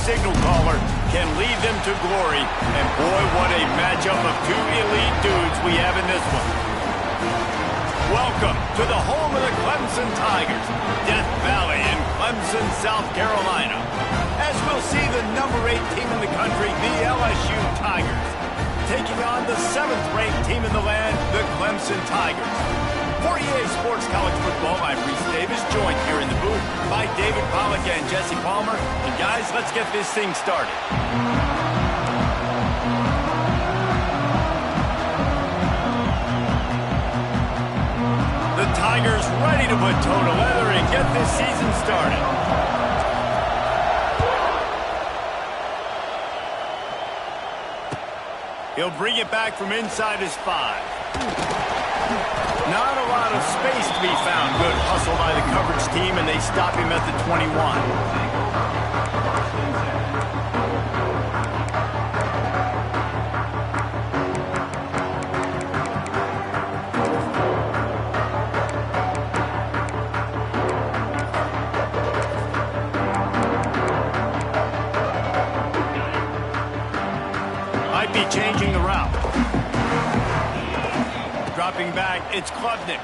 signal caller can lead them to glory. And boy, what a matchup of two elite dudes we have in this one. Welcome to the home of the Clemson Tigers, Death Valley in Clemson, South Carolina. As we'll see the number 8 team in the country, the LSU Tigers, taking on the 7th-ranked team in the land, the Clemson Tigers. For EA Sports College Football, I'm Reese Davis, joined here in the booth by David Pollack and Jesse Palmer. And guys, let's get this thing started. The Tigers ready to put toe to leather and get this season started. He'll bring it back from inside his 5. Not a lot of space to be found. Good hustle by the coverage team, and they stop him at the 21. Might be changing the route. Dropping back, it's Klubnik.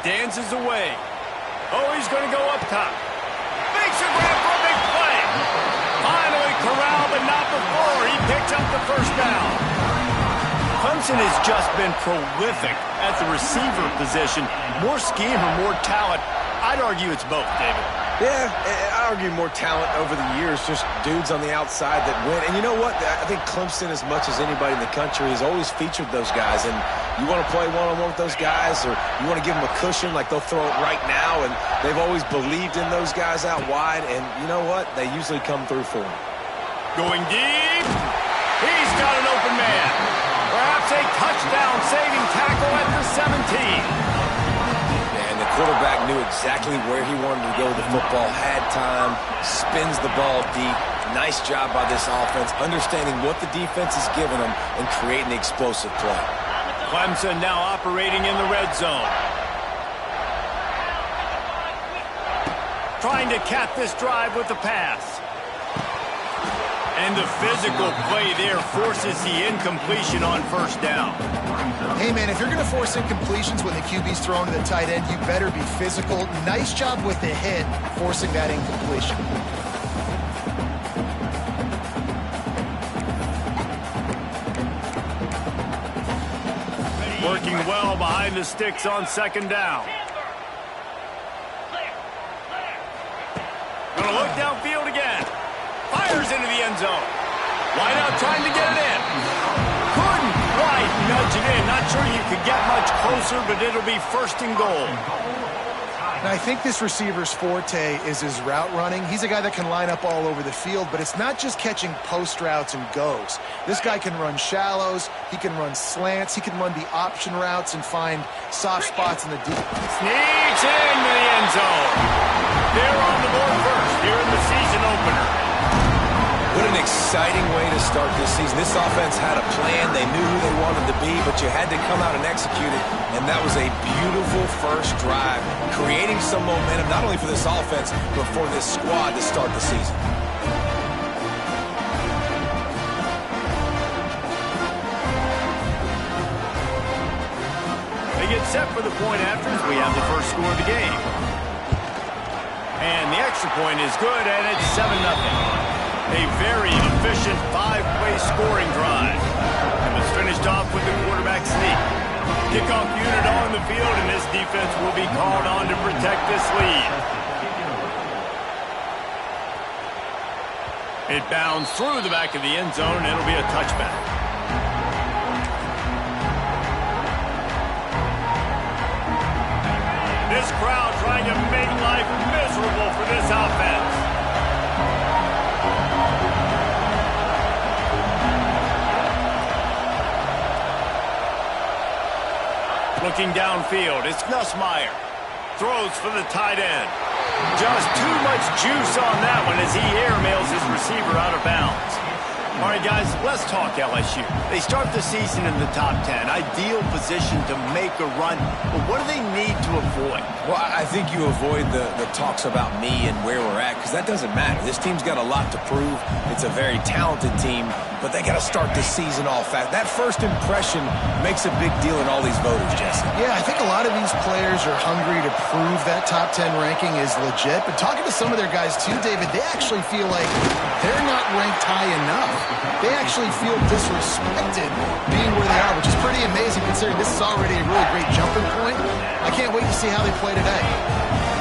Dances away. Oh, he's going to go up top. Makes a grab for a big play. Finally corralled, but not before. He picks up the first down. Clemson has just been prolific at the receiver position. More scheme or more talent? I'd argue it's both, David. Yeah, I argue more talent over the years, just dudes on the outside that win. And you know what? I think Clemson, as much as anybody in the country, has always featured those guys. And you want to play one-on-one with those guys, or you want to give them a cushion, like they'll throw it right now. And they've always believed in those guys out wide. And you know what? They usually come through for them. Going deep. He's got an open man. Perhaps a touchdown-saving tackle at the 17. Quarterback knew exactly where he wanted to go with the football, had time, spins the ball deep. Nice job by this offense, understanding what the defense is giving them and creating the explosive play. Clemson now operating in the red zone. Trying to cap this drive with the pass. And the physical play there forces the incompletion on first down. Hey, man, if you're going to force incompletions when the QB's thrown to the tight end, you better be physical. Nice job with the hit, forcing that incompletion. Working well behind the sticks on second down. Gonna look downfield again. Fires into the end zone. Wide out trying to get it in. Couldn't quite nudge it in. Not sure you could get much closer, but it'll be first and goal. And I think this receiver's forte is his route running. He's a guy that can line up all over the field, but it's not just catching post routes and goes. This guy can run shallows. He can run slants. He can run the option routes and find soft spots in the deep. Sneaks into the end zone. They're on the board first here in the season opener. What an exciting way to start this season. This offense had a plan. They knew who they wanted to be, but you had to come out and execute it. And that was a beautiful first drive, creating some momentum, not only for this offense, but for this squad to start the season. They get set for the point after as we have the first score of the game. And the extra point is good, and it's 7-0. A very efficient 5-play scoring drive. It was finished off with the quarterback sneak. Kickoff unit on the field, and this defense will be called on to protect this lead. It bounds through the back of the end zone, and it'll be a touchback. This crowd trying to make life miserable for this offense. Looking downfield, it's Nussmeier. Throws for the tight end. Just too much juice on that one as he airmails his receiver out of bounds. All right, guys, let's talk LSU. They start the season in the top 10. Ideal position to make a run. But what do they need to avoid? Well, I think you avoid the talks about me and where we're at, because that doesn't matter. This team's got a lot to prove. It's a very talented team, but they got to start this season off fast. That first impression makes a big deal in all these voters, Jesse. Yeah, I think a lot of these players are hungry to prove that top 10 ranking is legit. But talking to some of their guys too, David, they actually feel like they're not ranked high enough. They actually feel disrespected being where they are, which is pretty amazing considering this is already a really great jumping point. I can't wait to see how they play today.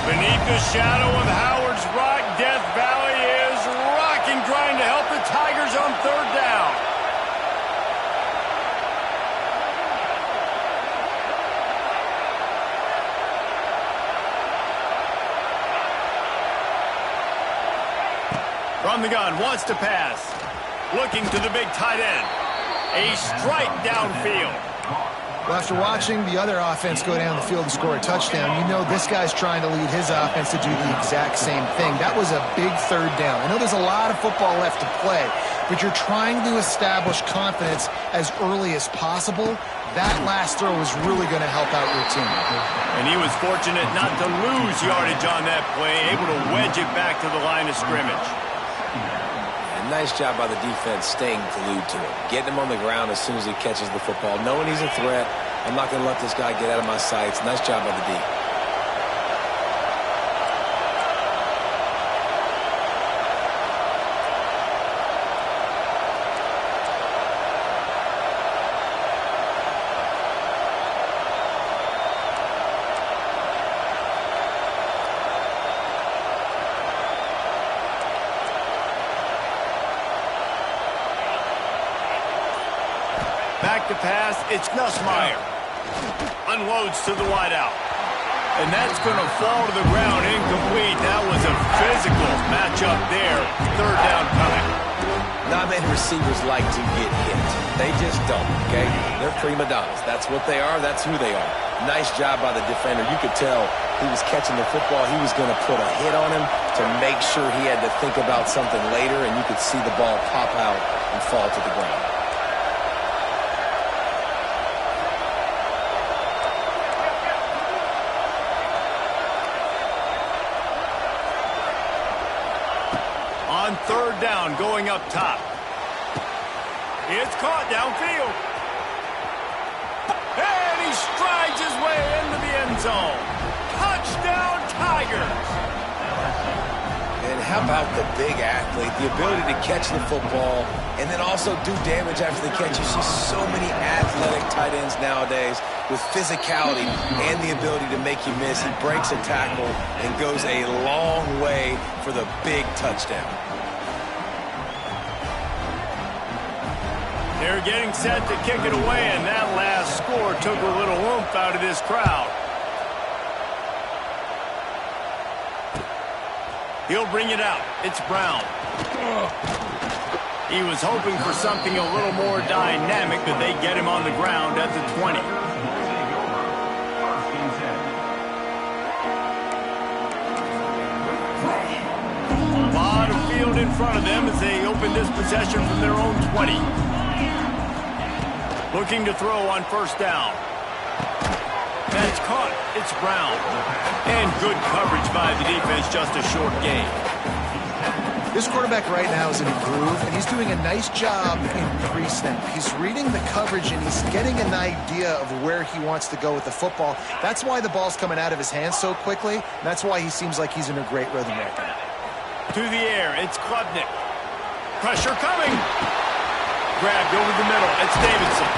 Beneath the shadow of Howard's Rock, Death Valley is rocking, trying to help the Tigers on third down. From the gun, wants to pass. Looking to the big tight end. A strike downfield. Well, after watching the other offense go down the field and score a touchdown, you know this guy's trying to lead his offense to do the exact same thing. That was a big third down. I know there's a lot of football left to play, but you're trying to establish confidence as early as possible. That last throw is really going to help out your team. And he was fortunate not to lose yardage on that play, able to wedge it back to the line of scrimmage. Nice job by the defense staying glued to him. Getting him on the ground as soon as he catches the football. Knowing he's a threat. I'm not going to let this guy get out of my sights. Nice job by the D. Back to pass, it's Nussmeier. Unloads to the wideout. And that's going to fall to the ground incomplete. That was a physical matchup there. Third down coming. Not many receivers like to get hit. They just don't, okay? They're prima donnas. That's what they are. That's who they are. Nice job by the defender. You could tell he was catching the football. He was going to put a hit on him to make sure he had to think about something later, and you could see the ball pop out and fall to the ground. On third down, going up top. It's caught downfield. And he strides his way into the end zone. Touchdown, Tigers. And how about the big athlete, the ability to catch the football and then also do damage after the catch. You see so many athletic tight ends nowadays with physicality and the ability to make you miss. He breaks a tackle and goes a long way for the big touchdown. They're getting set to kick it away, and that last score took a little oomph out of this crowd. He'll bring it out. It's Brown. He was hoping for something a little more dynamic, but they get him on the ground at the 20. A lot of field in front of them as they open this possession from their own 20. Looking to throw on first down. That's caught. It's Brown. And good coverage by the defense, just a short gain. This quarterback right now is in a groove, and he's doing a nice job in pre-snap. He's reading the coverage, and he's getting an idea of where he wants to go with the football. That's why the ball's coming out of his hands so quickly. And that's why he seems like he's in a great rhythm right now. To the air, it's Klubnik. Pressure coming. Grabbed over the middle. It's Davidson.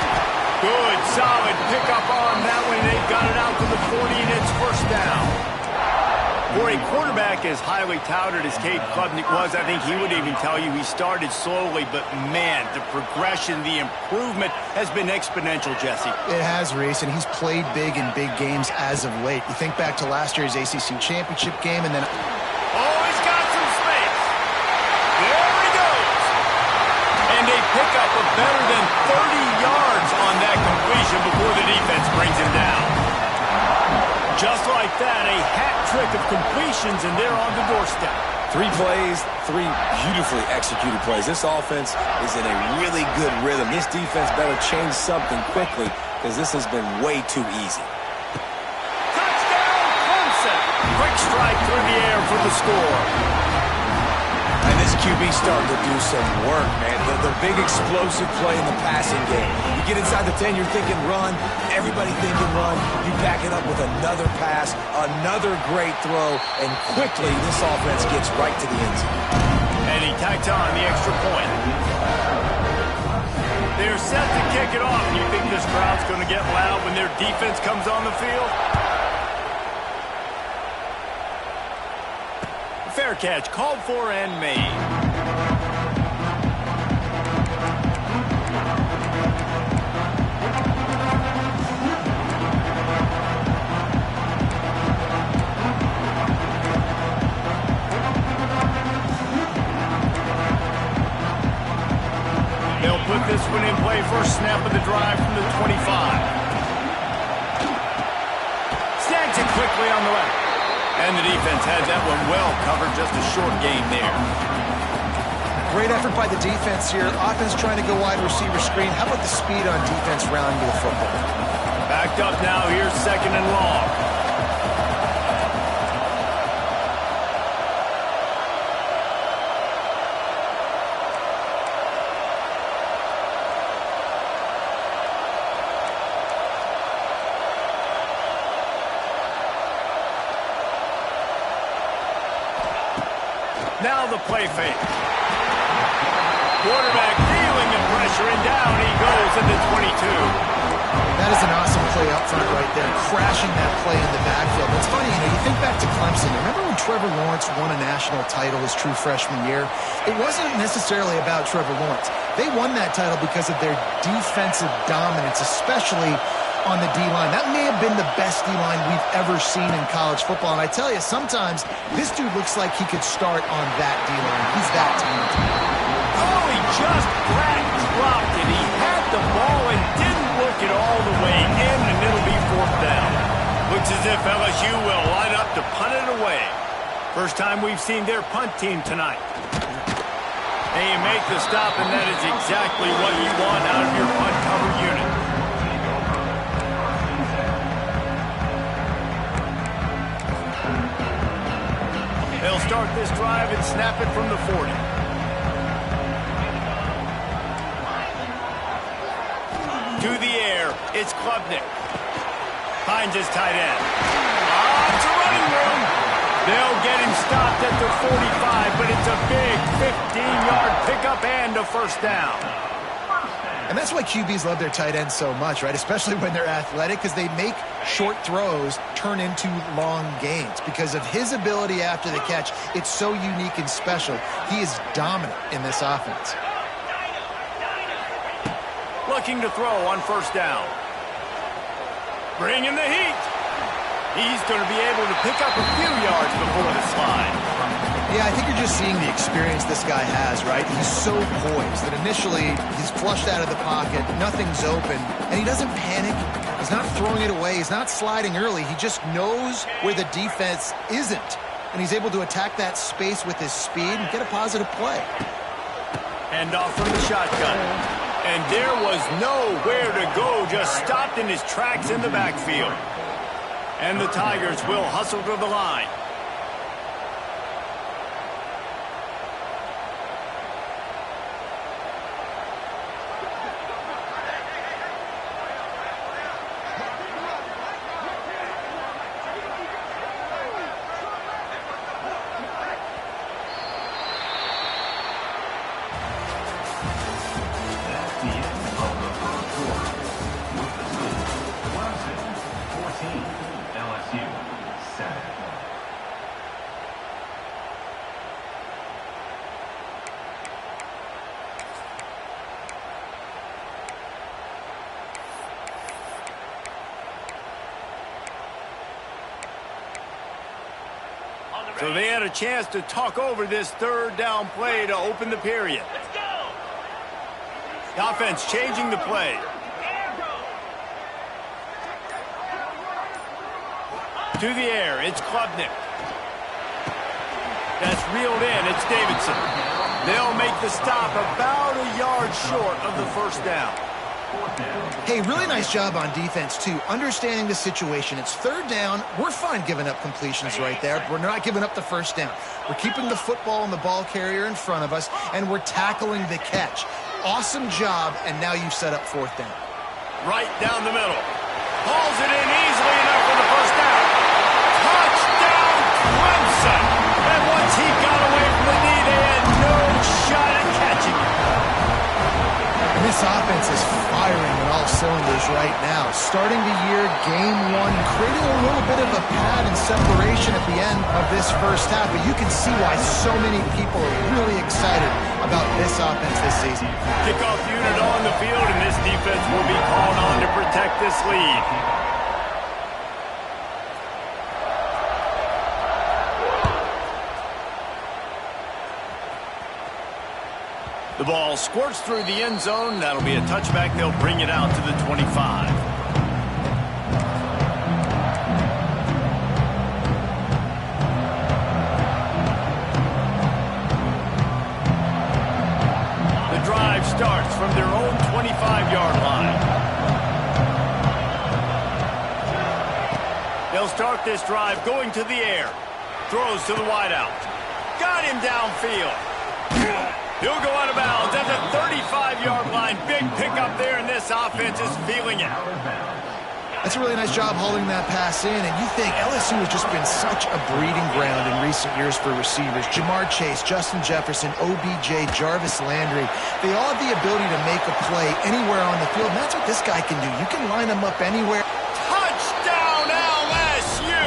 Good, solid pickup on that one. They got it out to the 40, and it's first down. For a quarterback as highly touted as Cade Klubnik was, I think he would even tell you he started slowly, but man, the progression, the improvement has been exponential, Jesse. It has, Reese, and he's played big in big games as of late. You think back to last year's ACC championship game, and then... Oh, he's got some space. There he goes. And they pick up a better than 30 yards on that completion before the defense brings him down. Just like that, a hat trick of completions, and they're on the doorstep. 3 plays, 3 beautifully executed plays. This offense is in a really good rhythm. This defense better change something quickly because this has been way too easy. Touchdown, Clemson! Quick strike through the air for the score. And this QB starting to do some work, man. The big explosive play in the passing game. You get inside the 10, you're thinking run. Everybody thinking run. You back it up with another pass, another great throw, and quickly this offense gets right to the end zone. And he tacks on the extra point. They're set to kick it off. You think this crowd's going to get loud when their defense comes on the field? Fair catch, called for and made. They'll put this one in play first snap of the drive from the 25. Snags it quickly on the left. And the defense had that one well covered, just a short gain there. Great effort by the defense here. Offense trying to go wide receiver screen. How about the speed on defense rounding the football? Backed up now, here's 2nd and long. Now the play fake. Quarterback feeling the pressure, and down he goes at the 22. That is an awesome play up front right there, crashing that play in the backfield. It's funny, you think back to Clemson. Remember when Trevor Lawrence won a national title his true freshman year? It wasn't necessarily about Trevor Lawrence. They won that title because of their defensive dominance, especially on the D-line. That may have been the best D-line we've ever seen in college football. And I tell you, sometimes this dude looks like he could start on that D-line. He's that talented. Oh, he just flat dropped it. He had the ball and didn't look it all the way in, and it'll be 4th down. Looks as if LSU will line up to punt it away. First time we've seen their punt team tonight. And you make the stop, and that is exactly what you want out of your punt cover unit. They'll start this drive and snap it from the 40. To the air, it's Klubnik. Finds his tight end. It's a running room. They'll get him stopped at the 45, but it's a big 15-yard pickup and a 1st down. And that's why QBs love their tight ends so much, right? Especially when they're athletic, because they make short throws turn into long gains. Because of his ability after the catch, it's so unique and special. He is dominant in this offense. Looking to throw on 1st down. Bringing the heat. He's going to be able to pick up a few yards before the slide. Yeah, I think you're just seeing the experience this guy has, right? He's so poised that initially he's flushed out of the pocket, nothing's open, and he doesn't panic. He's not throwing it away. He's not sliding early. He just knows where the defense isn't, and he's able to attack that space with his speed and get a positive play. Hand off from the shotgun. And there was nowhere to go, just stopped in his tracks in the backfield. And the Tigers will hustle to the line. LSU 7. So they had a chance to talk over this 3rd down play to open the period. Let's go! The offense changing the play. To the air, it's Klubnik. That's reeled in. It's Davidson. They'll make the stop about a yard short of the first down. Hey, really nice job on defense, too, understanding the situation. It's third down. We're fine giving up completions right there. We're not giving up the first down. We're keeping the football and the ball carrier in front of us, and we're tackling the catch. Awesome job, and now you've set up fourth down. Right down the middle. Hauls it in easily enough for the first down. Touchdown, Clemson! And once he got away from the knee, they had no shot at catching him. And this offense is firing on all cylinders right now. Starting the year, game one, creating a little bit of a pad and separation at the end of this first half. But you can see why so many people are really excited about this offense this season. Kickoff unit on the field, and this defense will be called on to protect this lead. The ball squirts through the end zone. That'll be a touchback. They'll bring it out to the 25. The drive starts from their own 25-yard line. They'll start this drive going to the air. Throws to the wideout. Got him downfield. He'll go out of bounds at the 35-yard line. Big pickup there, and this offense is feeling it. That's a really nice job holding that pass in, and you think LSU has just been such a breeding ground in recent years for receivers. Jamar Chase, Justin Jefferson, OBJ, Jarvis Landry. They all have the ability to make a play anywhere on the field, and that's what this guy can do. You can line him up anywhere. Touchdown, LSU!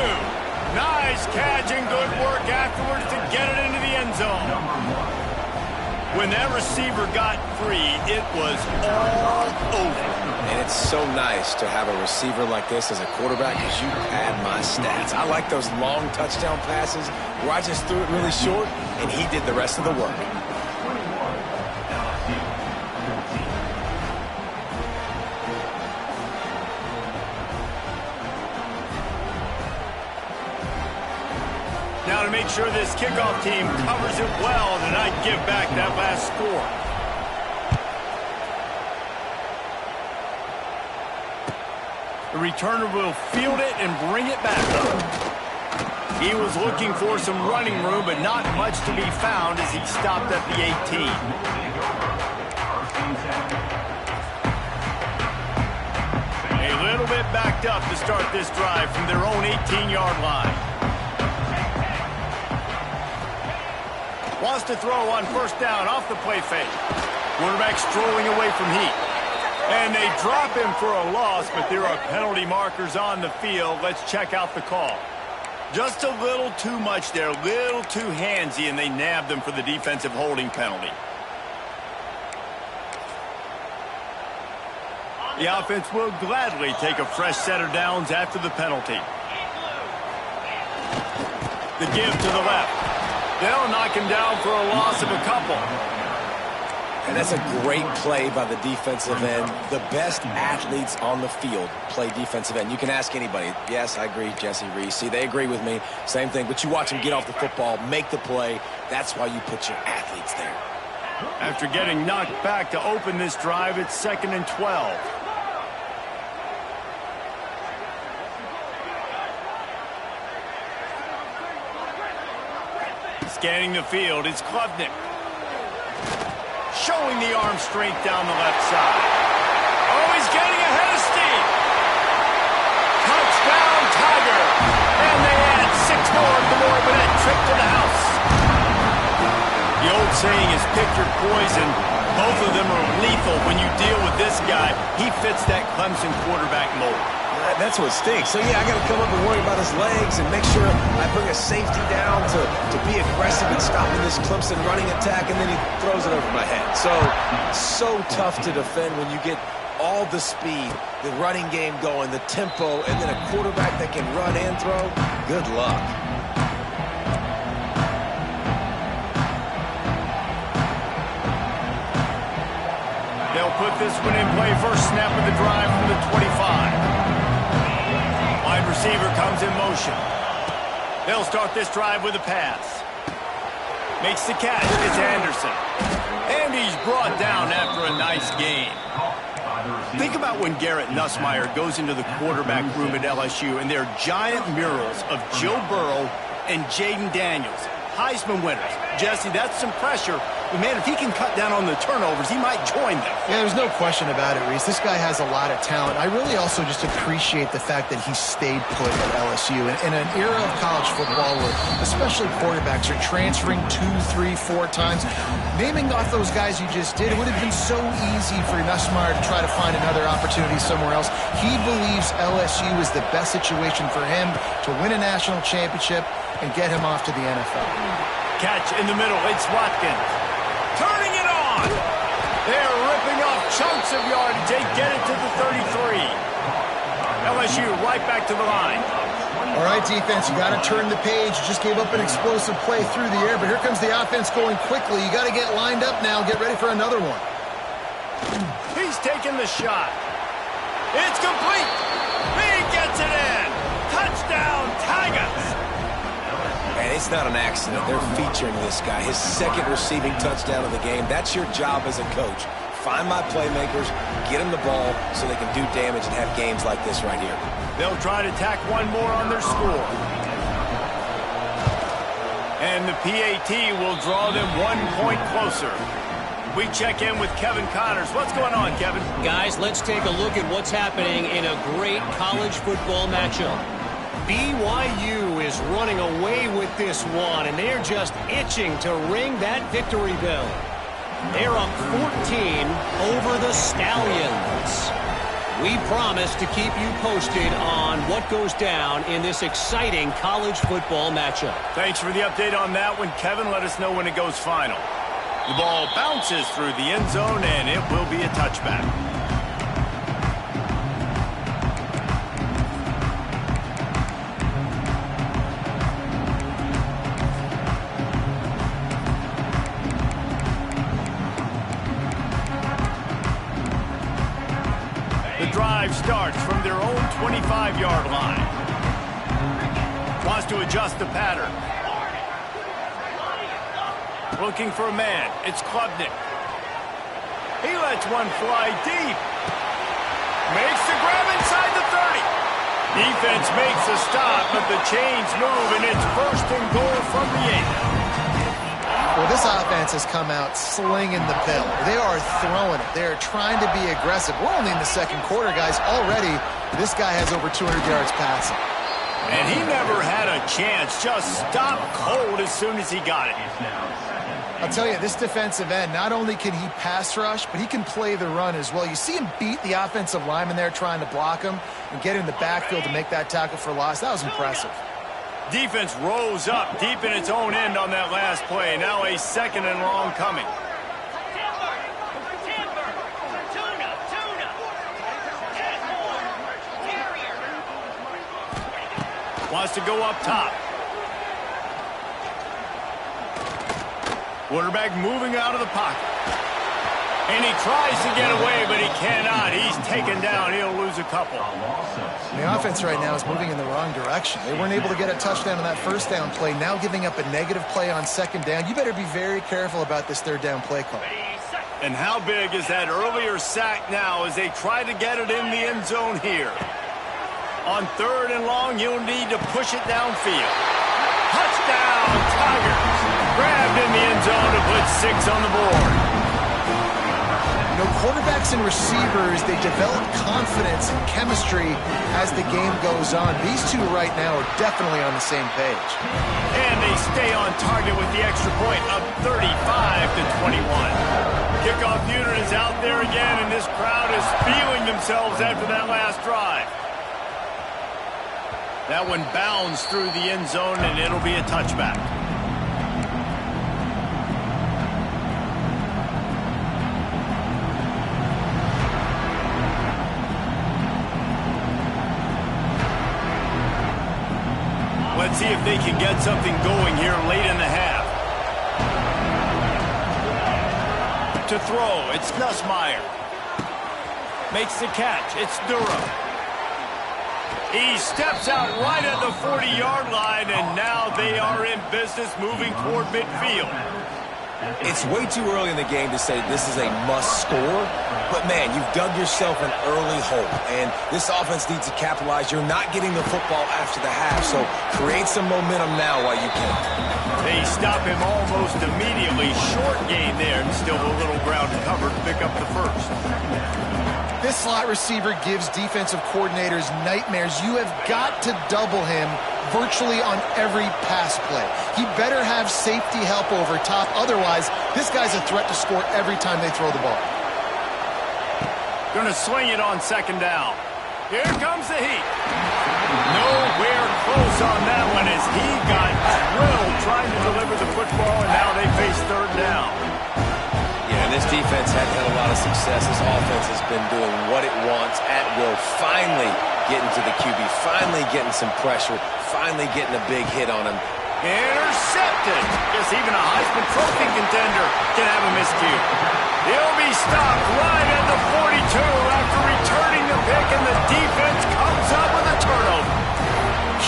Nice catch and good work afterwards to get it into the end zone. When that receiver got free, it was all over. And it's so nice to have a receiver like this as a quarterback because you pad my stats. I like those long touchdown passes where I just threw it really short and he did the rest of the work. Now to make sure this kickoff team covers it well and not give back that last score. The returner will field it and bring it back. He was looking for some running room, but not much to be found as he stopped at the 18. A little bit backed up to start this drive from their own 18-yard line. Wants to throw on first down off the play fake. Quarterback strolling away from heat. And they drop him for a loss, but there are penalty markers on the field. Let's check out the call. Just a little too much there, a little too handsy, and they nabbed him for the defensive holding penalty. The offense will gladly take a fresh set of downs after the penalty. The give to the left. They'll knock him down for a loss of a couple. And that's a great play by the defensive end. The best athletes on the field play defensive end. You can ask anybody. Yes, I agree, Jesse Reese. See, they agree with me. Same thing. But you watch them get off the football, make the play. That's why you put your athletes there. After getting knocked back to open this drive, it's 2nd and 12. Scanning the field, it's Klubnik. Showing the arm strength down the left side. Oh, he's getting ahead of steam. Touchdown, Tiger. And they add 6 more to the board with that trip to the house. The old saying is picture poison. Both of them are lethal when you deal with this guy. He fits that Clemson quarterback mold. That's what stinks. So, yeah, I got to come up and worry about his legs and make sure I bring a safety down to be aggressive in stopping this Clemson running attack, and then he throws it over my head. So tough to defend when you get all the speed, the running game going, the tempo, and then a quarterback that can run and throw. Good luck. They'll put this one in play. First snap of the drive from the 25. Wide receiver comes in motion. They'll start this drive with a pass. Makes the catch. It's Anderson. And he's brought down after a nice gain. Think about when Garrett Nussmeier goes into the quarterback room at LSU and there are giant murals of Joe Burrow and Jaden Daniels, Heisman winners. Jesse, that's some pressure. But, man, if he can cut down on the turnovers, he might join them. Yeah, there's no question about it, Reese. This guy has a lot of talent. I really also just appreciate the fact that he stayed put at LSU. In an era of college football where especially quarterbacks are transferring 2, 3, 4 times, naming off those guys you just did, it would have been so easy for Nussmeier to try to find another opportunity somewhere else. He believes LSU is the best situation for him to win a national championship and get him off to the NFL. Catch in the middle. It's Watkins. Turning it on. They're ripping off chunks of yardage. They get it to the 33. LSU right back to the line. All right, defense, you got to turn the page. You just gave up an explosive play through the air, but here comes the offense going quickly. You got to get lined up now. Get ready for another one. He's taking the shot. It's complete. He gets it in. Touchdown, Tigers. And it's not an accident. They're featuring this guy. His second receiving touchdown of the game. That's your job as a coach. Find my playmakers, get them the ball so they can do damage and have games like this right here. They'll try to tack one more on their score. And the PAT will draw them 1 point closer. We check in with Kevin Connors. What's going on, Kevin? Guys, let's take a look at what's happening in a great college football matchup. BYU is running away with this one, and they're just itching to ring that victory bell. They're up 14 over the Stallions. We promise to keep you posted on what goes down in this exciting college football matchup. Thanks for the update on that one, Kevin. Let us know when it goes final. The ball bounces through the end zone, and it will be a touchback. Drive starts from their own 25-yard line. Wants to adjust the pattern. Looking for a man. It's Klubnik. He lets one fly deep. Makes the grab inside the 30. Defense makes a stop, but the chains move, and it's first and goal from the 8. Well, this offense has come out slinging the pill. They are throwing it. They are trying to be aggressive. We're only in the second quarter, guys. Already, this guy has over 200 yards passing. And he never had a chance. Just stopped cold as soon as he got it. I'll tell you, this defensive end, not only can he pass rush, but he can play the run as well. You see him beat the offensive lineman there trying to block him and get in the backfield to make that tackle for loss. That was impressive. Defense rose up deep in its own end on that last play. Now a second and long coming. Wants to go up top. Quarterback moving out of the pocket. And he tries to get away, but he cannot. He's taken down. He'll lose a couple. The offense right now is moving in the wrong direction. They weren't able to get a touchdown on that first down play. Now giving up a negative play on second down. You better be very careful about this third down play call. And how big is that earlier sack now as they try to get it in the end zone here? On third and long, you'll need to push it downfield. Touchdown, Tigers. Grabbed in the end zone to put 6 on the board. You know, quarterbacks and receivers, they develop confidence and chemistry as the game goes on. These two right now are definitely on the same page. And they stay on target with the extra point, up 35-21. Kickoff unit is out there again, and this crowd is feeling themselves after that last drive. That one bounds through the end zone, and it'll be a touchback. Let's see if they can get something going here late in the half. To throw, it's Nussmeier. Makes the catch, it's Durham. He steps out right at the 40-yard line, and now they are in business moving toward midfield. It's way too early in the game to say this is a must score, but man, you've dug yourself an early hole, and this offense needs to capitalize. You're not getting the football after the half, so create some momentum now while you can. They stop him almost immediately. Short gain there, and still a little ground covered to pick up the first. This slot receiver gives defensive coordinators nightmares. You have got to double him virtually on every pass play. He better have safety help over top. Otherwise, this guy's a threat to score every time they throw the ball. Going to swing it on second down. Here comes the heat. Nowhere close on that one as he got drilled trying to deliver the football, and now they face third down. Yeah, and this defense hadn't had a lot of success. This offense has been doing what it wants at will. Finally getting to the QB, finally getting some pressure, finally getting a big hit on him. Intercepted. Guess even a Heisman Trophy contender can have a miscue. He'll be stopped right at the 42 after returning the pick, and the defense comes up with a turnover.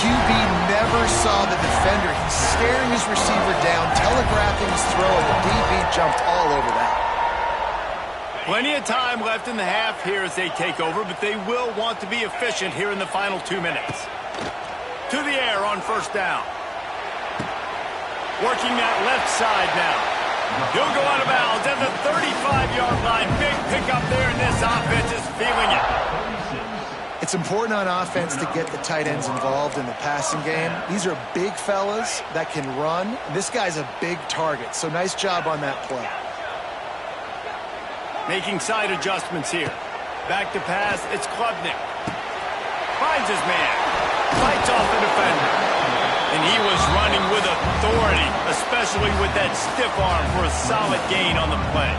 QB never saw the defender. He's staring his receiver down, telegraphing his throw, and the DB jumped all over that. Plenty of time left in the half here as they take over, but they will want to be efficient here in the final 2 minutes. To the air on first down. Working that left side now. He'll go out of bounds at the 35-yard line. Big pickup there, and this offense is feeling it. It's important on offense to get the tight ends involved in the passing game. These are big fellas that can run. This guy's a big target, so nice job on that play. Making side adjustments here. Back to pass, it's Klubnik. Finds his man. Fights off the defender. And he was running with authority, especially with that stiff arm for a solid gain on the play.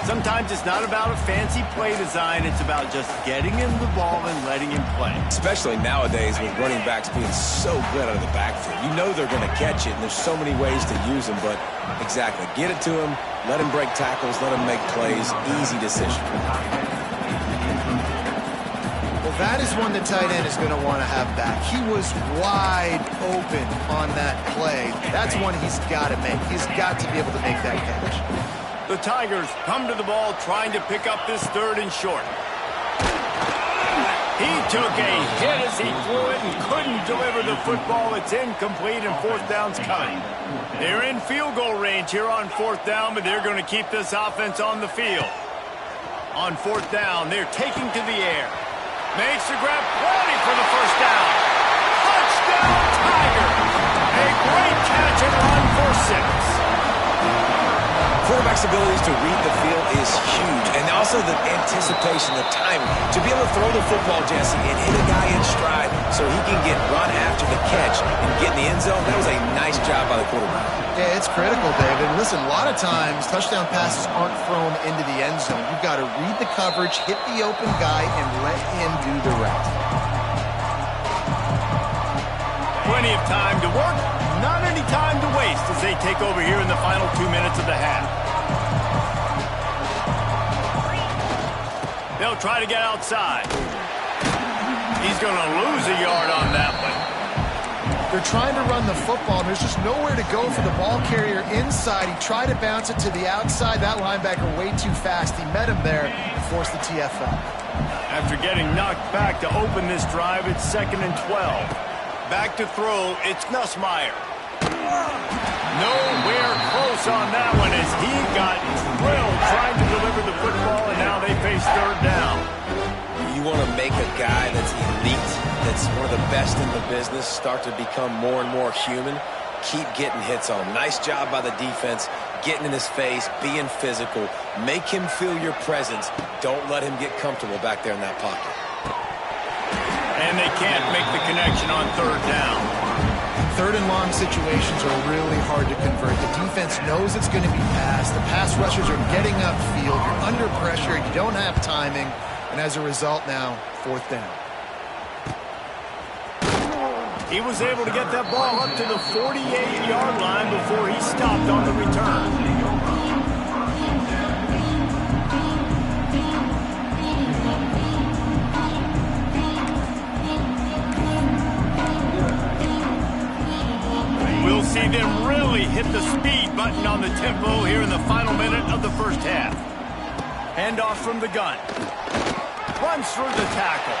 Sometimes it's not about a fancy play design. It's about just getting him the ball and letting him play. Especially nowadays with running backs being so good out of the backfield. You know they're going to catch it, and there's so many ways to use them, but exactly. Get it to him, let him break tackles, let him make plays. Easy decision. Well, that is one the tight end is going to want to have back. He was wide open on that play. That's one he's got to make. He's got to be able to make that catch. The Tigers come to the ball trying to pick up this third and short. He took a hit as he threw it and couldn't deliver the football. It's incomplete and fourth down's coming. They're in field goal range here on fourth down, but they're going to keep this offense on the field. On fourth down, they're taking to the air. Makes the grab, plenty for the first down. Touchdown, Tigers! A great catch and run for 6. Quarterback's abilities to read the field is huge, and also the anticipation, the timing. To be able to throw the football, Jesse, and hit a guy in stride so he can get run after the catch and get in the end zone, that was a nice job by the quarterback. Yeah, it's critical, David. Listen, a lot of times touchdown passes aren't thrown into the end zone. You've got to read the coverage, hit the open guy, and let him do the rest. Plenty of time to work. Not any time to waste as they take over here in the final 2 minutes of the half. They'll try to get outside. He's going to lose a yard on that one. They're trying to run the football, and there's just nowhere to go for the ball carrier inside. He tried to bounce it to the outside. That linebacker way too fast. He met him there and forced the TFL. After getting knocked back to open this drive, it's 2nd and 12. Back to throw, it's Nussmeier. Nowhere close on that one as he got drilled trying to deliver the football, and now they face third down. You want to make a guy that's elite, that's one of the best in the business, start to become more and more human. Keep getting hits on him. Nice job by the defense, getting in his face, being physical. Make him feel your presence. Don't let him get comfortable back there in that pocket. And they can't make the connection on third down. Third and long situations are really hard to convert. The defense knows it's going to be passed. The pass rushers are getting upfield. You're under pressure. You don't have timing. And as a result now, fourth down. He was able to get that ball up to the 48-yard line before he stopped on the return. letting them really hit the speed button on the tempo here in the final minute of the first half. Handoff from the gun. Runs through the tackle.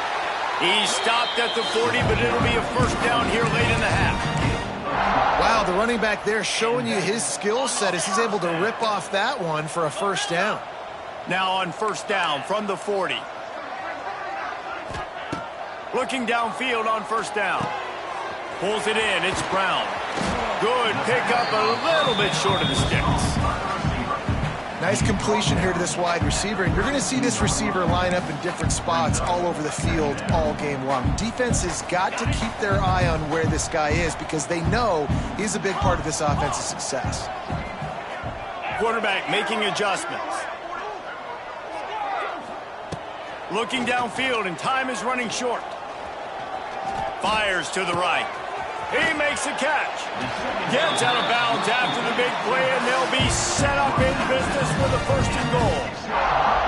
He stopped at the 40, but it'll be a first down here late in the half. Wow, the running back there showing you his skill set as he's able to rip off that one for a first down. Now on first down from the 40. Looking downfield on first down. Pulls it in. It's Brown. Good pickup, a little bit short of the sticks. Nice completion here to this wide receiver, and you're going to see this receiver line up in different spots all over the field all game long. Defense has got to keep their eye on where this guy is because they know he's a big part of this offense's success. Quarterback making adjustments. Looking downfield, and time is running short. Fires to the right. He makes a catch. Gets out of bounds after the big play, and they'll be set up in business for the first and goal.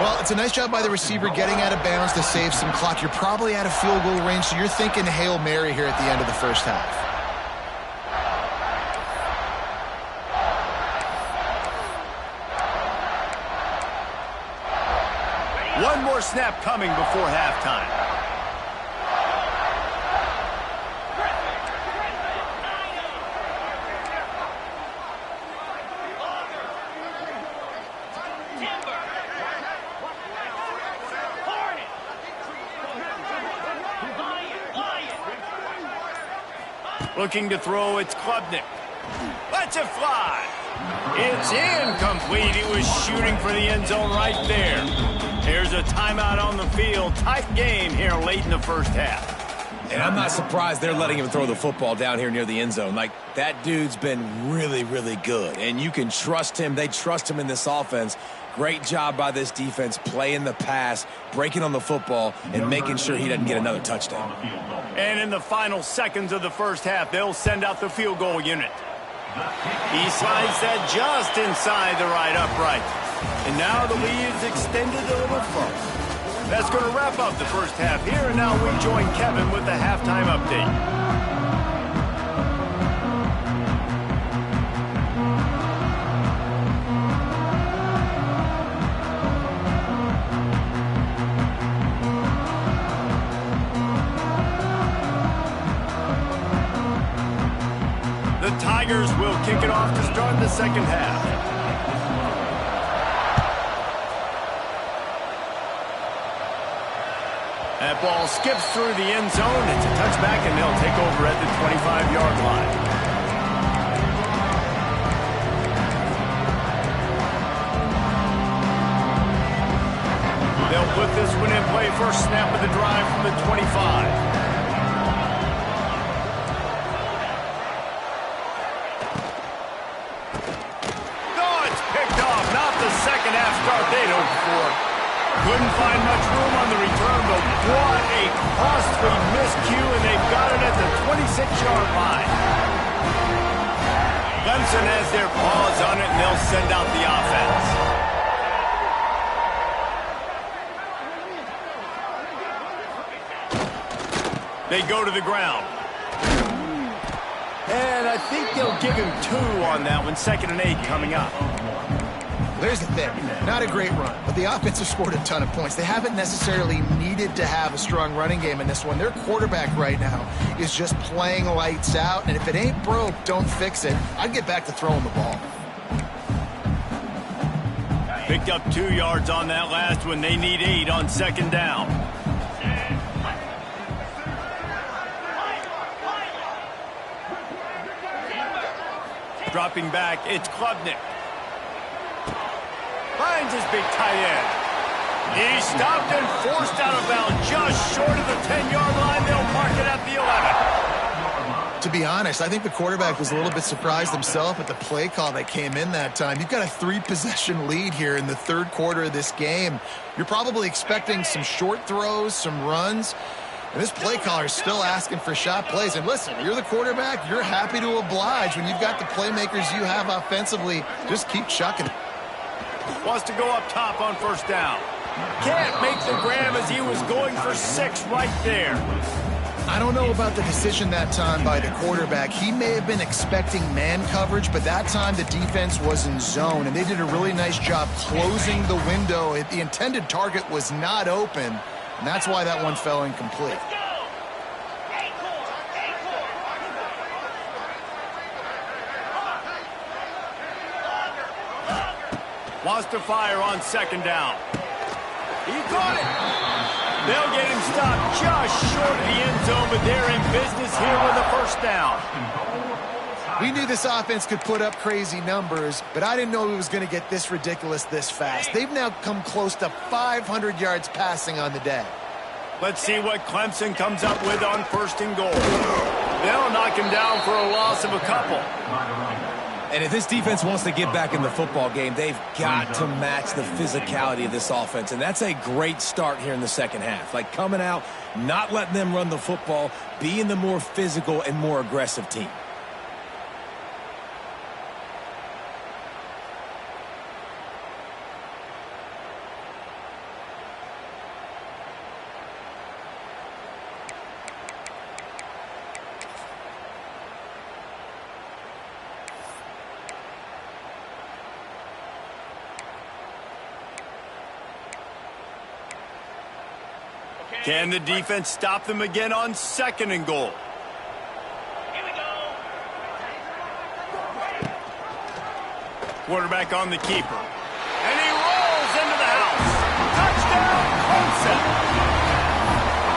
Well, it's a nice job by the receiver getting out of bounds to save some clock. You're probably out of field goal range, so you're thinking Hail Mary here at the end of the first half. One more snap coming before halftime. Looking to throw, it's Klubnik. Lets it fly. It's incomplete. He was shooting for the end zone right there. There's a timeout on the field. Tight game here late in the first half. And I'm not surprised they're letting him throw the football down here near the end zone. Like, that dude's been really, really good. And you can trust him. They trust him in this offense. Great job by this defense playing the pass, breaking on the football, and making sure he doesn't get another touchdown. And in the final seconds of the first half, they'll send out the field goal unit. He slides that just inside the right upright. And now the lead is extended a little further. That's going to wrap up the first half here, and now we join Kevin with the halftime update. The Tigers will kick it off to start the second half. That ball skips through the end zone. It's a touchback, and they'll take over at the 25-yard line. They'll put this one in play. First snap of the drive from the 25. Second half start they'd hoped for. Couldn't find much room on the return, but what a costly miscue, and they've got it at the 26-yard line. Clemson has their paws on it, and they'll send out the offense. They go to the ground. And I think they'll give him 2 on that one. 2nd and 8 coming up. There's the thing. Not a great run, but the offense has scored a ton of points. They haven't necessarily needed to have a strong running game in this one. Their quarterback right now is just playing lights out, and if it ain't broke, don't fix it. I'd get back to throwing the ball. Picked up 2 yards on that last one. They need 8 on second down. Dropping back, it's Klubnik. Finds his big tight end. He stopped and forced out of bounds just short of the 10-yard line. They'll mark it at the 11. To be honest, I think the quarterback was a little bit surprised himself at the play call that came in that time. You've got a 3-possession lead here in the third quarter of this game. You're probably expecting some short throws, some runs. And this play caller is still asking for shot plays. And listen, you're the quarterback. You're happy to oblige. When you've got the playmakers you have offensively, just keep chucking. Wants to go up top on first down. Can't make the grab as he was going for 6 right there. I don't know about the decision that time by the quarterback. He may have been expecting man coverage, but that time the defense was in zone, and they did a really nice job closing the window. The intended target was not open, and that's why that one fell incomplete. Wants to fire on second down. He caught it. They'll get him stopped just short of the end zone, but they're in business here with a first down. We knew this offense could put up crazy numbers, but I didn't know it was going to get this ridiculous this fast. They've now come close to 500 yards passing on the day. Let's see what Clemson comes up with on first and goal. They'll knock him down for a loss of a couple. And if this defense wants to get back in the football game, they've got to match the physicality of this offense. And that's a great start here in the second half. Like coming out, not letting them run the football, being the more physical and more aggressive team. Can the defense stop them again on second and goal? Here we go. Quarterback on the keeper. And he rolls into the house. Touchdown, Clemson.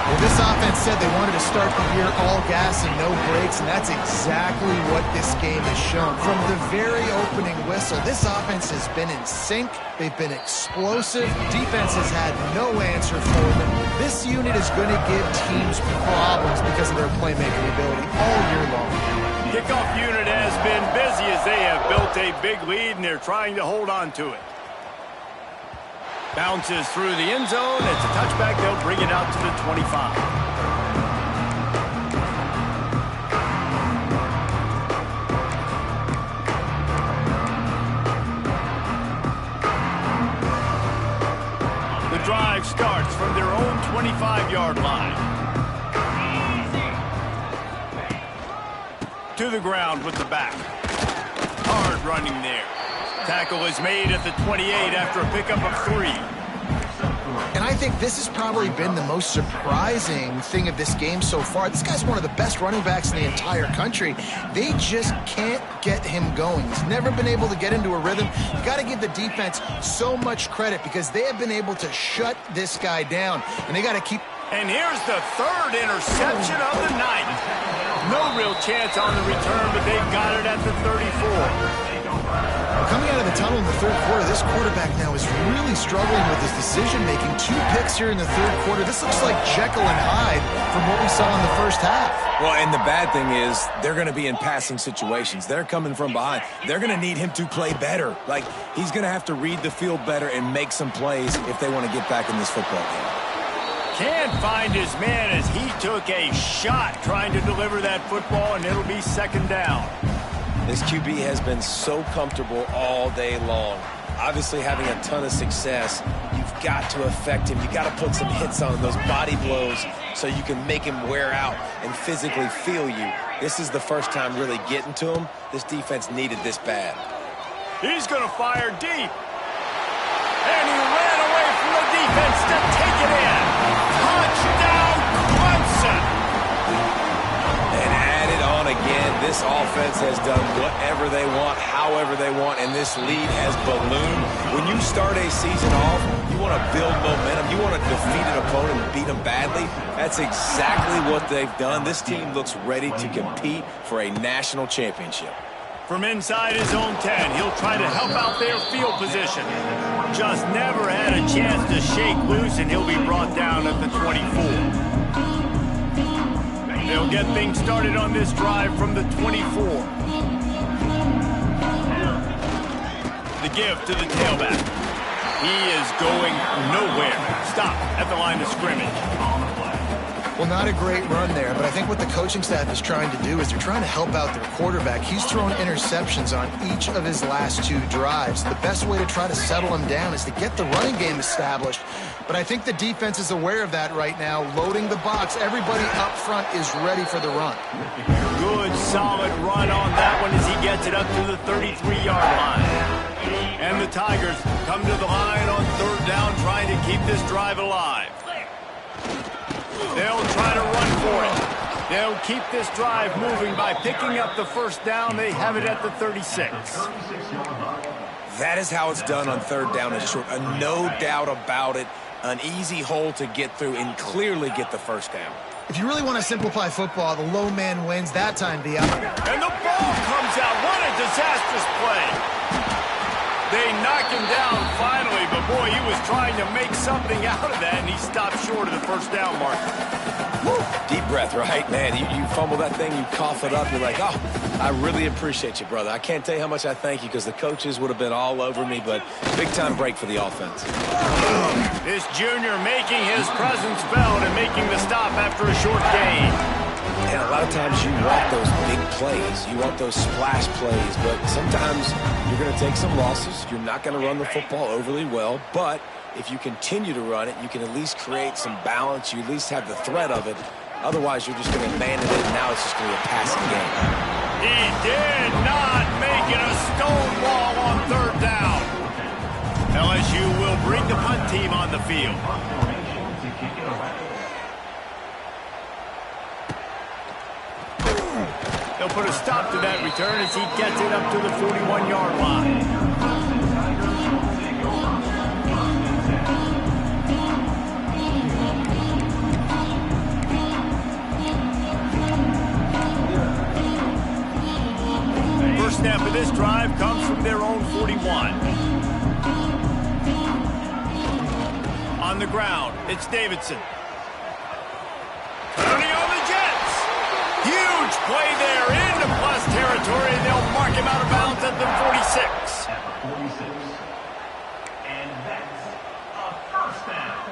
Well, this offense said they wanted to start the year all gas and no brakes, and that's exactly what this game has shown. From the very opening whistle, this offense has been in sync. They've been explosive. Defense has had no answer for them. This unit is going to give teams problems because of their playmaking ability all year long. Kickoff unit has been busy as they have built a big lead, and they're trying to hold on to it. Bounces through the end zone. It's a touchback. They'll bring it out to the 25. The drive starts from their own 25-yard line. To the ground with the back. Hard running there. Tackle is made at the 28 after a pickup of 3. And I think this has probably been the most surprising thing of this game so far. This guy's one of the best running backs in the entire country. They just can't get him going. He's never been able to get into a rhythm. You got to give the defense so much credit because they have been able to shut this guy down. And they got to keep... And here's the third interception of the night. No real chance on the return, but they've got it at the 34. Coming out of the tunnel in the third quarter, this quarterback now is really struggling with his decision-making. 2 picks here in the third quarter. This looks like Jekyll and Hyde from what we saw in the first half. Well, and the bad thing is they're going to be in passing situations. They're coming from behind. They're going to need him to play better. Like, he's going to have to read the field better and make some plays if they want to get back in this football game. Can't find his man as he took a shot trying to deliver that football, and it'll be second down. This QB has been so comfortable all day long. Obviously having a ton of success. You've got to affect him. You've got to put some hits on him, those body blows, so you can make him wear out and physically feel you. This is the first time really getting to him. This defense needed this bad. He's going to fire deep. And he ran away from the defense to take it in. Touchdown, Clemson. And add it on again. This offense has done whatever they want, however they want, and this lead has ballooned. When you start a season off, you want to build momentum. You want to defeat an opponent and beat them badly. That's exactly what they've done. This team looks ready to compete for a national championship. From inside his own 10, he'll try to help out their field position. Just never had a chance to shake loose, and he'll be brought down at the 24. They'll get things started on this drive from the 24. The give to the tailback. He is going nowhere. Stop at the line of scrimmage. Well, not a great run there, but I think what the coaching staff is trying to do is they're trying to help out their quarterback. He's thrown interceptions on each of his last 2 drives. The best way to try to settle him down is to get the running game established. But I think the defense is aware of that right now, loading the box. Everybody up front is ready for the run. Good, solid run on that one as he gets it up to the 33-yard line. And the Tigers come to the line on 3rd down, trying to keep this drive alive. They'll try to run for it. They'll keep this drive moving by picking up the 1st down. They have it at the 36. That is how it's done on 3rd down and short. No doubt about it. An easy hole to get through and clearly get the 1st down. If you really want to simplify football, the low man wins. That time, the up. And the ball comes out. What a disastrous play. They knock him down finally, but boy, he was trying to make something out of that, and he stopped short of the 1st down marker. Woo. Deep breath, right? Man, you fumble that thing, you cough it up, you're like, oh, I really appreciate you, brother. I can't tell you how much I thank you because the coaches would have been all over me, but big-time break for the offense. This junior making his presence felt and making the stop after a short gain. And a lot of times you want those big plays. You want those splash plays, but sometimes you're going to take some losses. You're not going to run the football overly well, but if you continue to run it, you can at least create some balance. You at least have the threat of it. Otherwise, you're just going to abandon it, and now it's just going to be a passing game. He did not make it a stonewall on 3rd down. LSU will bring the punt team on the field. They'll put a stop to that return as he gets it up to the 41-yard line. First snap of this drive comes from their own 41. On the ground, it's Davidson. Turning on the Jets. Huge play there into plus territory. They'll mark him out of bounds at the 46. And that's a 1st down.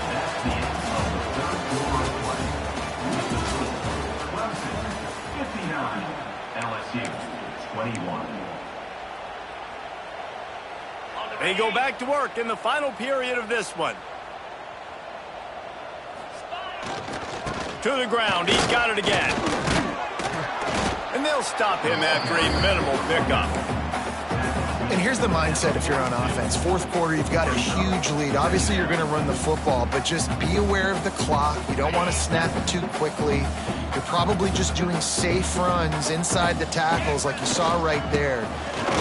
That's the end of the 3rd quarter play. Clemson 59, LSU 21. They go back to work in the final period of this one. To the ground, he's got it again. And they'll stop him after a minimal pickup. And here's the mindset if you're on offense. 4th quarter, you've got a huge lead. Obviously, you're going to run the football, but just be aware of the clock. You don't want to snap it too quickly. You're probably just doing safe runs inside the tackles like you saw right there.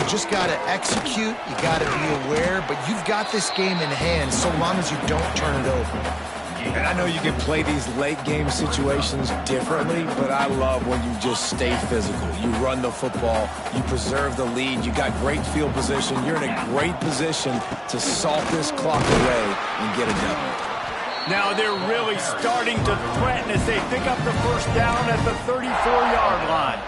You just got to execute. You got to be aware, but you've got this game in hand so long as you don't turn it over. And I know you can play these late-game situations differently, but I love when you just stay physical. You run the football. You preserve the lead. You got great field position. You're in a great position to salt this clock away and get it done. Now they're really starting to threaten as they pick up the 1st down at the 34-yard line.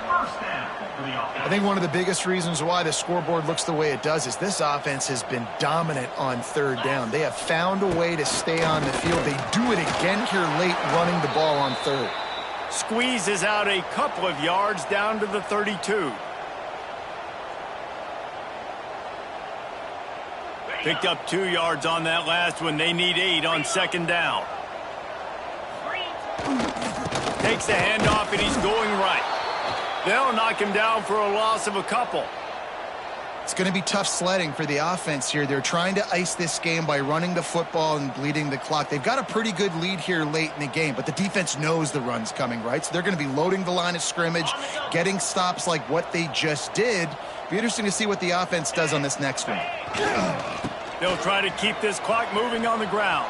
I think one of the biggest reasons why the scoreboard looks the way it does is this offense has been dominant on 3rd down. They have found a way to stay on the field. They do it again here late, running the ball on 3rd. Squeezes out a couple of yards down to the 32. Picked up 2 yards on that last one. They need 8 on 2nd down. Takes the handoff, and he's going right. They'll knock him down for a loss of a couple. It's going to be tough sledding for the offense here. They're trying to ice this game by running the football and bleeding the clock. They've got a pretty good lead here late in the game, but the defense knows the run's coming, right? So they're going to be loading the line of scrimmage, getting stops like what they just did. Be interesting to see what the offense does on this next one. They'll try to keep this clock moving on the ground.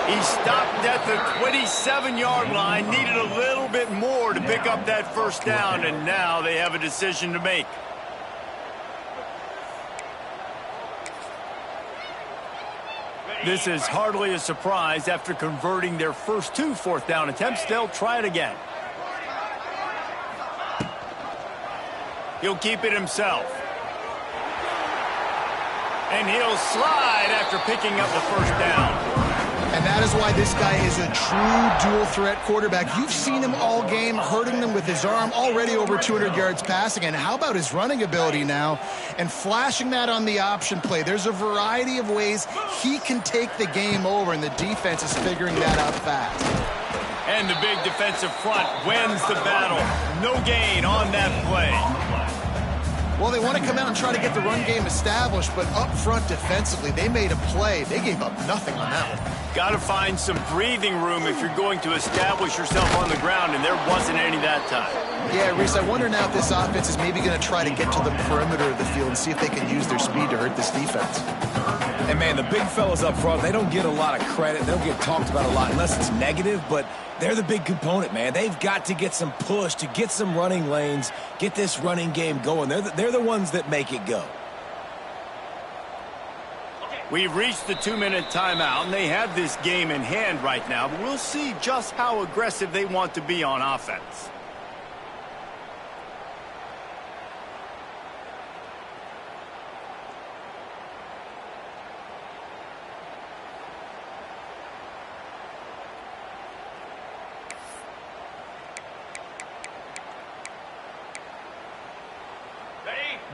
He stopped at the 27-yard line, needed a little bit more to pick up that 1st down, and now they have a decision to make. This is hardly a surprise. After converting their first 2 4th down attempts, they'll try it again. He'll keep it himself. And he'll slide after picking up the first down. And that is why this guy is a true dual-threat quarterback. You've seen him all game, hurting them with his arm, already over 200 yards passing. And how about his running ability now? And flashing that on the option play. There's a variety of ways he can take the game over, and the defense is figuring that out fast. And the big defensive front wins the battle. No gain on that play. Well, they want to come out and try to get the run game established, but up front defensively, they made a play. They gave up nothing on that one. Got to find some breathing room if you're going to establish yourself on the ground, and there wasn't any that time. Yeah, Reese, I wonder now if this offense is maybe going to try to get to the perimeter of the field and see if they can use their speed to hurt this defense. And, man, the big fellas up front, they don't get a lot of credit. They don't get talked about a lot unless it's negative, but they're the big component, man. They've got to get some push, to get some running lanes, get this running game going. They're the ones that make it go. We've reached the 2-minute timeout, and they have this game in hand right now, but we'll see just how aggressive they want to be on offense.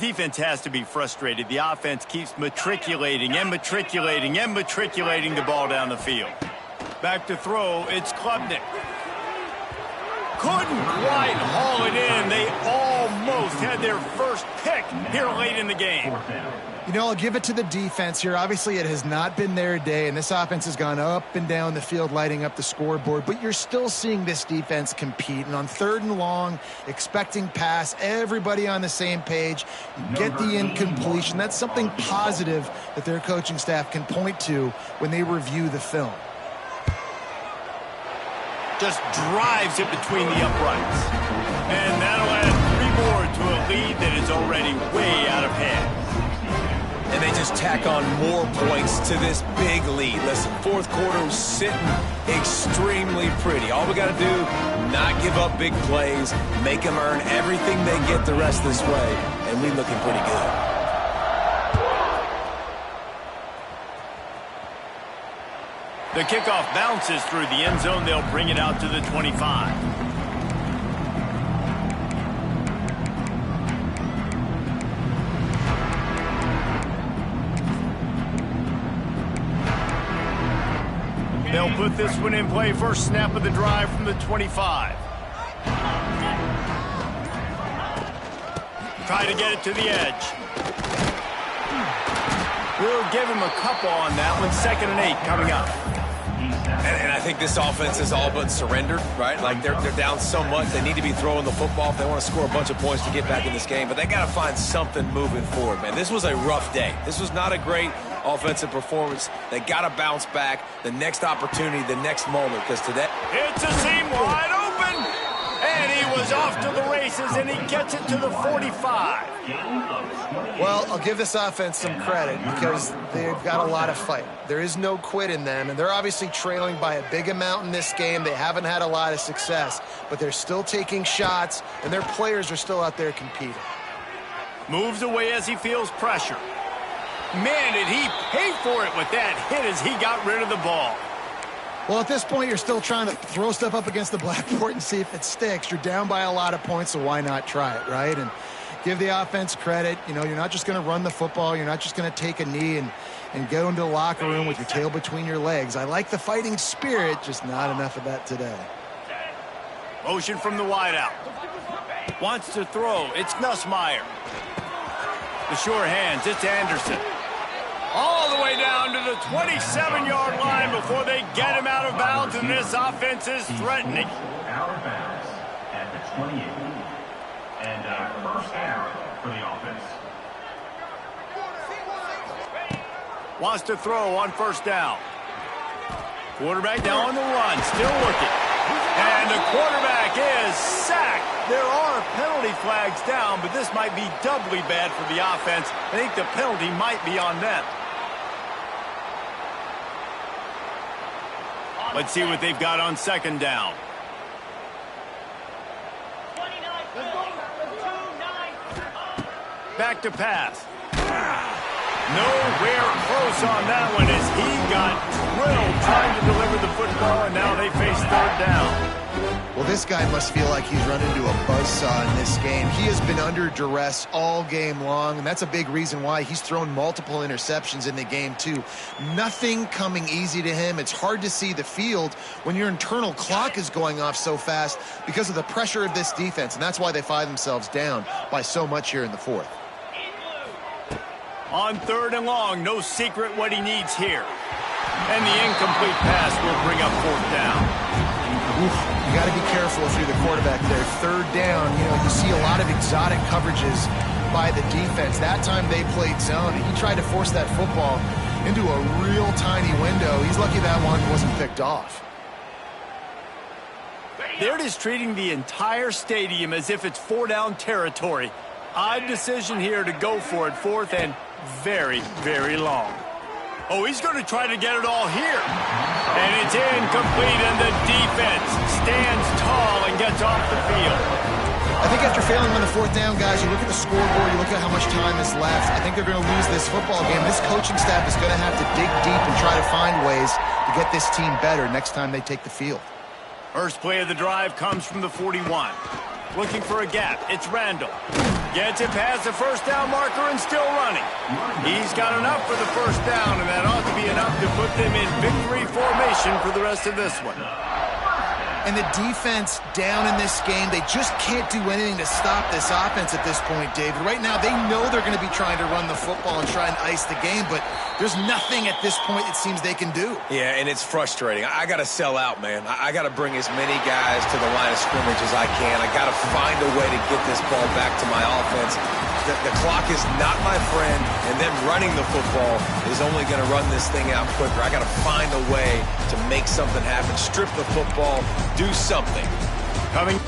Defense has to be frustrated. The offense keeps matriculating and matriculating and matriculating the ball down the field. Back to throw, it's Klubnik. Couldn't quite haul it in. They almost had their first pick here late in the game. You know, I'll give it to the defense here. Obviously, it has not been their day, and this offense has gone up and down the field, lighting up the scoreboard. But you're still seeing this defense compete. And on 3rd and long, expecting pass, everybody on the same page, get the incompletion. That's something positive that their coaching staff can point to when they review the film. Just drives it between the uprights. And that'll add 3 more to a lead that is already way out of hand. And they just tack on more points to this big lead. Listen, 4th quarter was sitting extremely pretty. All we got to do, not give up big plays, make them earn everything they get the rest of this way, and we're looking pretty good. The kickoff bounces through the end zone. They'll bring it out to the 25. They'll put this one in play. First snap of the drive from the 25. Try to get it to the edge. We'll give him a couple on that one. 2nd and 8 coming up. And I think this offense is all but surrendered, right? Like they're down so much. They need to be throwing the football if they want to score a bunch of points to get back in this game. But they got to find something moving forward, man. This was a rough day. This was not a great offensive performance. They got to bounce back. The next opportunity, the next moment, because today... It's a seam wide open. And he was off to the races, and he gets it to the 45. Well, I'll give this offense some credit because they've got a lot of fight. There is no quit in them, and they're obviously trailing by a big amount in this game. They haven't had a lot of success, but they're still taking shots, and their players are still out there competing. Moves away as he feels pressure. Man, did he pay for it with that hit as he got rid of the ball. Well, at this point, you're still trying to throw stuff up against the blackboard and see if it sticks. You're down by a lot of points, so why not try it, right? And give the offense credit. You know, you're not just going to run the football. You're not just going to take a knee and go into the locker room with your tail between your legs. I like the fighting spirit, just not enough of that today. Motion from the wideout. Wants to throw. It's Nussmeier. The sure hands. It's Anderson. All the way down to the 27-yard line before they get him out of bounds, and this offense is threatening. Out of bounds at the 28. And first down for the offense. Wants to throw on first down. Quarterback now on the run, still looking. And the quarterback is sacked. There are penalty flags down, but this might be doubly bad for the offense. I think the penalty might be on them. Let's see what they've got on 2nd down. Back to pass. Nowhere close on that one as he got drilled trying to deliver the football, and now they face third down. Well, this guy must feel like he's run into a buzzsaw in this game. He has been under duress all game long, and that's a big reason why he's thrown multiple interceptions in the game, too. Nothing coming easy to him. It's hard to see the field when your internal clock is going off so fast because of the pressure of this defense, and that's why they find themselves down by so much here in the fourth. On third and long, no secret what he needs here. And the incomplete pass will bring up fourth down. You got to be careful if you're the quarterback there. Third down, you see a lot of exotic coverages by the defense. That time they played zone, and he tried to force that football into a real tiny window. He's lucky that one wasn't picked off. They're just treating the entire stadium as if it's four-down territory. Odd decision here to go for it, fourth and very, very long. Oh, he's going to try to get it all here. And it's incomplete, and the defense stands tall and gets off the field. I think after failing on the fourth down, guys, you look at the scoreboard, you look at how much time is left. I think they're going to lose this football game. This coaching staff is going to have to dig deep and try to find ways to get this team better next time they take the field. First play of the drive comes from the 41. Looking for a gap. It's Randall. Gets it past the first down marker and still running. He's got enough for the first down, and that ought to be enough to put them in victory formation for the rest of this one. And the defense down in this game, they just can't do anything to stop this offense at this point, David. Right now, they know they're going to be trying to run the football and try and ice the game, but there's nothing at this point it seems they can do. Yeah, and it's frustrating. I got to sell out, man. I got to bring as many guys to the line of scrimmage as I can. I got to find a way to get this ball back to my offense. The clock is not my friend, and them running the football is only going to run this thing out quicker. I got to find a way to make something happen, strip the football, do something. Coming